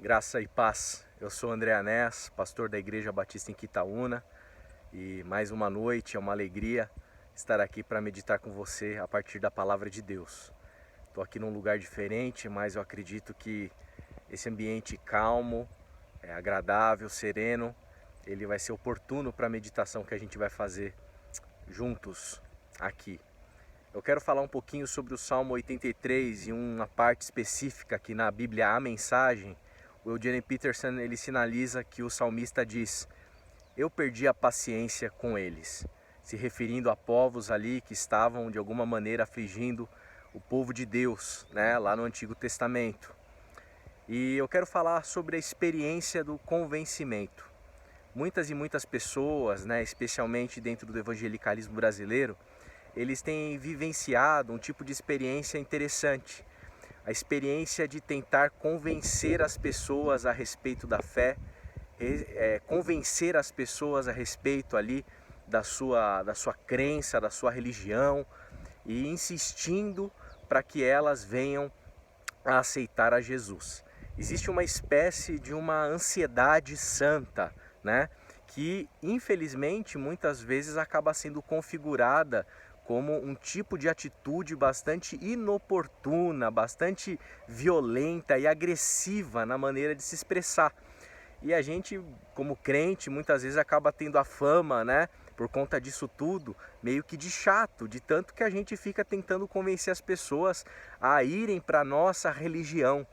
Graça e paz. Eu sou André Anés, pastor da Igreja Batista em Quitaúna, e mais uma noite é uma alegria estar aqui para meditar com você a partir da palavra de Deus. Estou aqui num lugar diferente, mas eu acredito que esse ambiente calmo, agradável, sereno, ele vai ser oportuno para a meditação que a gente vai fazer juntos aqui. Eu quero falar um pouquinho sobre o Salmo 83 e uma parte específica aqui na Bíblia, a mensagem. O Eugene Peterson ele sinaliza que o salmista diz: eu perdi a paciência com eles, se referindo a povos ali que estavam de alguma maneira afligindo o povo de Deus, lá no Antigo Testamento. E eu quero falar sobre a experiência do convencimento. Muitas e muitas pessoas, especialmente dentro do evangelicalismo brasileiro, eles têm vivenciado um tipo de experiência interessante. A experiência de tentar convencer as pessoas a respeito da fé, convencer as pessoas a respeito ali da sua crença, da sua religião, e insistindo para que elas venham a aceitar a Jesus. Existe uma espécie de uma ansiedade santa, que infelizmente muitas vezes acaba sendo configurada como um tipo de atitude bastante inoportuna, bastante violenta e agressiva na maneira de se expressar. E a gente, como crente, muitas vezes acaba tendo a fama, por conta disso tudo, meio que de chato, de tanto que a gente fica tentando convencer as pessoas a irem para a nossa religião.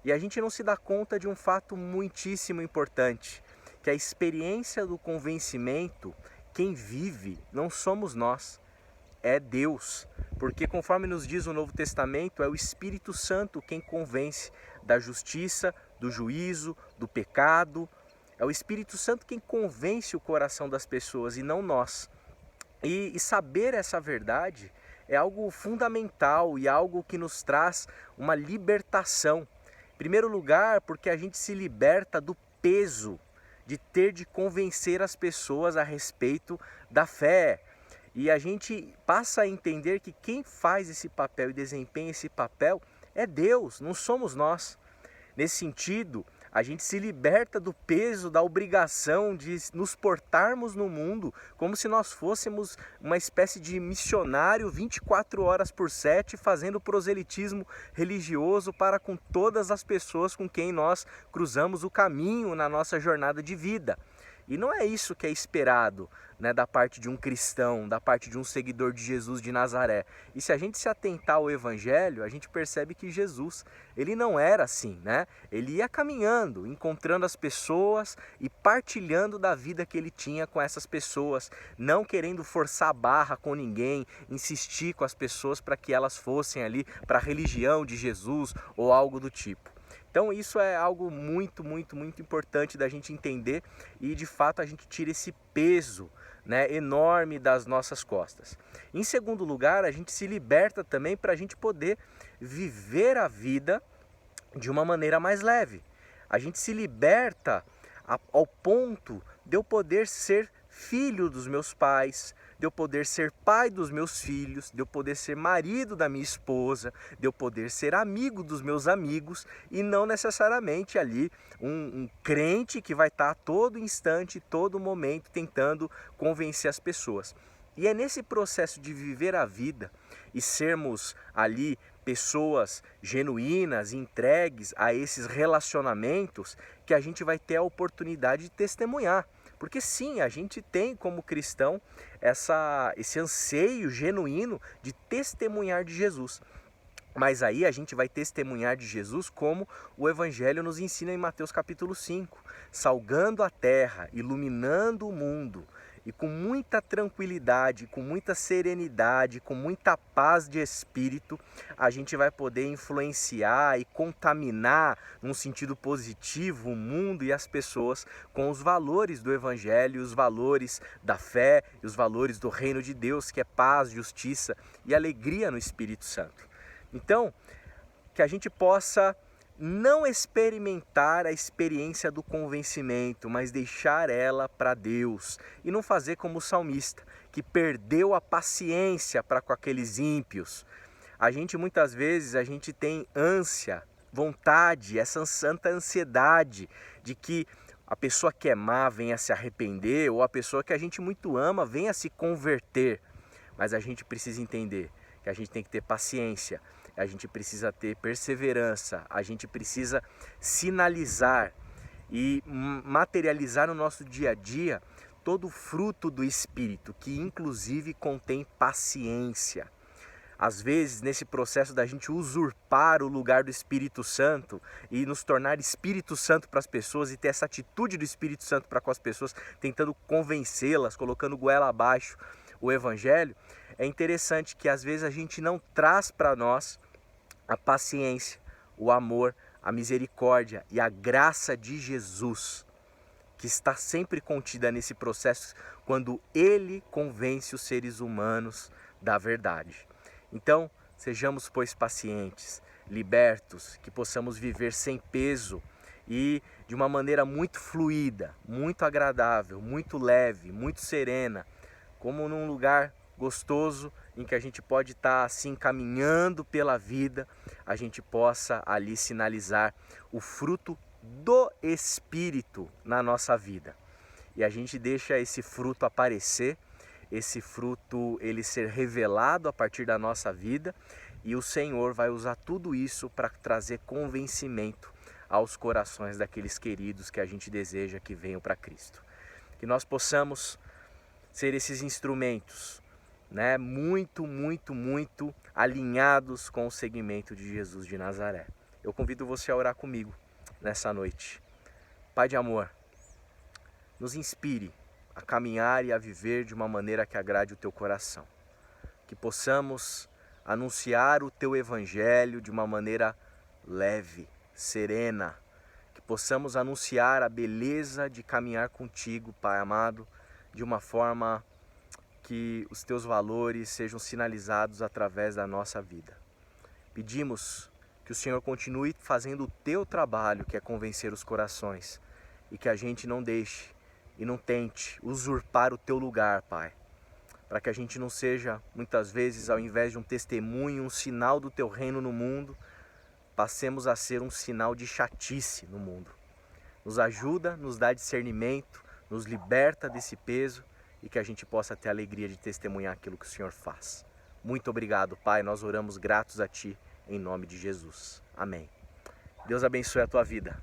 E a gente não se dá conta de um fato muitíssimo importante, que a experiência do convencimento, quem vive não somos nós, é Deus, porque conforme nos diz o Novo Testamento, é o Espírito Santo quem convence da justiça, do juízo, do pecado. É o Espírito Santo quem convence o coração das pessoas e não nós. E saber essa verdade é algo fundamental e algo que nos traz uma libertação. Em primeiro lugar, porque a gente se liberta do peso de ter de convencer as pessoas a respeito da fé. E a gente passa a entender que quem faz esse papel e desempenha esse papel é Deus, não somos nós. Nesse sentido, a gente se liberta do peso, da obrigação de nos portarmos no mundo como se nós fôssemos uma espécie de missionário 24 horas por 7, fazendo proselitismo religioso para com todas as pessoas com quem nós cruzamos o caminho na nossa jornada de vida. E não é isso que é esperado, da parte de um cristão, da parte de um seguidor de Jesus de Nazaré. E se a gente se atentar ao Evangelho, a gente percebe que Jesus, ele não era assim, Ele ia caminhando, encontrando as pessoas e partilhando da vida que ele tinha com essas pessoas, não querendo forçar a barra com ninguém, insistir com as pessoas para que elas fossem ali para a religião de Jesus ou algo do tipo. Então isso é algo muito, muito, muito importante da gente entender e de fato a gente tira esse peso enorme das nossas costas. Em segundo lugar, a gente se liberta também para a gente poder viver a vida de uma maneira mais leve. A gente se liberta ao ponto de eu poder ser filho dos meus pais, de eu poder ser pai dos meus filhos, de eu poder ser marido da minha esposa, de eu poder ser amigo dos meus amigos e não necessariamente ali um crente que vai estar a todo instante, todo momento tentando convencer as pessoas. E é nesse processo de viver a vida e sermos ali pessoas genuínas, entregues a esses relacionamentos, que a gente vai ter a oportunidade de testemunhar. Porque sim, a gente tem como cristão esse anseio genuíno de testemunhar de Jesus. Mas aí a gente vai testemunhar de Jesus como o Evangelho nos ensina em Mateus capítulo 5, salgando a terra, iluminando o mundo, e com muita tranquilidade, com muita serenidade, com muita paz de espírito, a gente vai poder influenciar e contaminar, num sentido positivo, o mundo e as pessoas com os valores do Evangelho, os valores da fé e os valores do reino de Deus, que é paz, justiça e alegria no Espírito Santo. Então, que a gente possa não experimentar a experiência do convencimento, mas deixar ela para Deus. E não fazer como o salmista, que perdeu a paciência para com aqueles ímpios. A gente muitas vezes tem ânsia vontade, essa santa ansiedade de que a pessoa que é má venha se arrepender, ou a pessoa que a gente muito ama venha se converter. Mas a gente precisa entender que a gente tem que ter paciência, a gente precisa ter perseverança, a gente precisa sinalizar e materializar no nosso dia a dia todo o fruto do Espírito, que inclusive contém paciência. Às vezes, nesse processo da gente usurpar o lugar do Espírito Santo e nos tornar Espírito Santo para as pessoas e ter essa atitude do Espírito Santo para com as pessoas, tentando convencê-las, colocando goela abaixo o Evangelho, é interessante que às vezes a gente não traz para nós a paciência, o amor, a misericórdia e a graça de Jesus, que está sempre contida nesse processo quando Ele convence os seres humanos da verdade. Então, sejamos, pois, pacientes, libertos, que possamos viver sem peso e de uma maneira muito fluida, muito agradável, muito leve, muito serena, como num lugar gostoso em que a gente pode estar assim caminhando pela vida, a gente possa ali sinalizar o fruto do Espírito na nossa vida. E a gente deixa esse fruto aparecer, esse fruto ele ser revelado a partir da nossa vida, e o Senhor vai usar tudo isso para trazer convencimento aos corações daqueles queridos que a gente deseja que venham para Cristo. Que nós possamos ser esses instrumentos, né, muito alinhados com o segmento de Jesus de Nazaré. Eu convido você a orar comigo nessa noite. Pai de amor, nos inspire a caminhar e a viver de uma maneira que agrade o teu coração. Que possamos anunciar o teu evangelho de uma maneira leve, serena. Que possamos anunciar a beleza de caminhar contigo, Pai amado, de uma forma que os teus valores sejam sinalizados através da nossa vida. Pedimos que o Senhor continue fazendo o teu trabalho, que é convencer os corações, e que a gente não deixe e não tente usurpar o teu lugar, Pai, para que a gente não seja, muitas vezes, ao invés de um testemunho, um sinal do teu reino no mundo, passemos a ser um sinal de chatice no mundo. Nos ajuda, nos dá discernimento, nos liberta desse peso e que a gente possa ter a alegria de testemunhar aquilo que o Senhor faz. Muito obrigado, Pai, nós oramos gratos a Ti, em nome de Jesus. Amém. Deus abençoe a tua vida.